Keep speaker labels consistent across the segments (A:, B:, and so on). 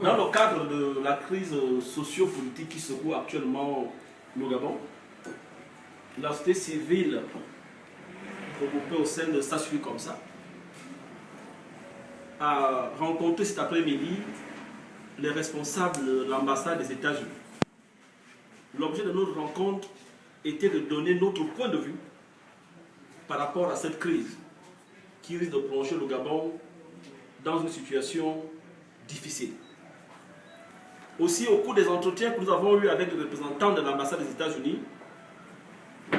A: Dans le cadre de la crise socio-politique qui secoue actuellement le Gabon, la société civile regroupée au sein de SASUI comme ça a rencontré cet après-midi les responsables de l'ambassade des États-Unis. L'objet de notre rencontre était de donner notre point de vue par rapport à cette crise qui risque de plonger le Gabon dans une situation difficile. Aussi, au cours des entretiens que nous avons eus avec les représentants de l'ambassade des États-Unis,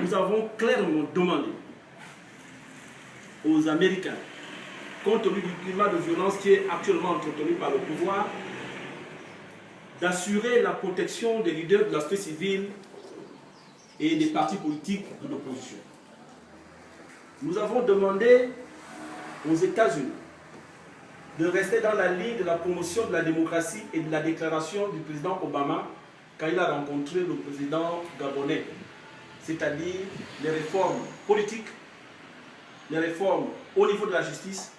A: nous avons clairement demandé aux Américains, compte tenu du climat de violence qui est actuellement entretenu par le pouvoir, d'assurer la protection des leaders de la société civile et des partis politiques de l'opposition. Nous avons demandé aux États-Unis de rester dans la ligne de la promotion de la démocratie et de la déclaration du président Obama quand il a rencontré le président gabonais, c'est-à-dire les réformes politiques, les réformes au niveau de la justice,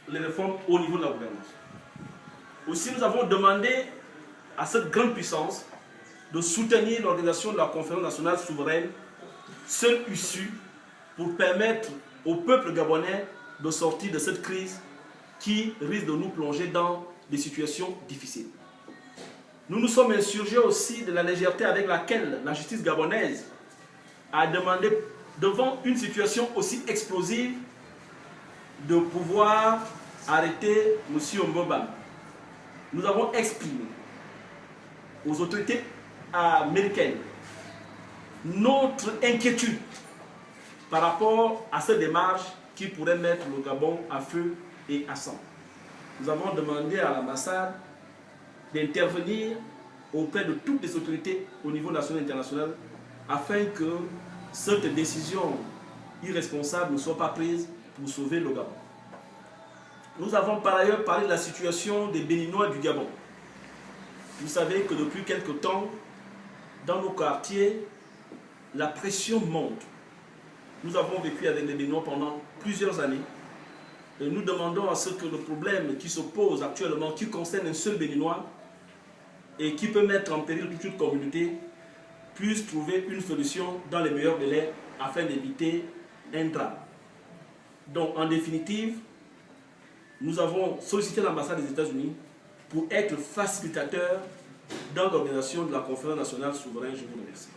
A: les réformes au niveau de la gouvernance. Aussi, nous avons demandé à cette grande puissance de soutenir l'organisation de la conférence nationale souveraine, seule issue pour permettre au peuple gabonais de sortir de cette crise qui risque de nous plonger dans des situations difficiles. Nous nous sommes insurgés aussi de la légèreté avec laquelle la justice gabonaise a demandé, devant une situation aussi explosive, de pouvoir arrêter M. Mbobam. Nous avons exprimé aux autorités américaines notre inquiétude par rapport à cette démarche qui pourrait mettre le Gabon à feu et à sang. Nous avons demandé à l'ambassade d'intervenir auprès de toutes les autorités au niveau national et international afin que cette décision irresponsable ne soit pas prise pour sauver le Gabon. Nous avons par ailleurs parlé de la situation des Béninois du Gabon. Vous savez que depuis quelque temps, dans nos quartiers, la pression monte. Nous avons vécu avec les Béninois pendant plusieurs années. Et nous demandons à ce que le problème qui se pose actuellement, qui concerne un seul Béninois et qui peut mettre en péril toute une communauté, puisse trouver une solution dans les meilleurs délais afin d'éviter un drame. Donc, en définitive, nous avons sollicité l'ambassade des États-Unis pour être facilitateur dans l'organisation de la conférence nationale souveraine. Je vous remercie.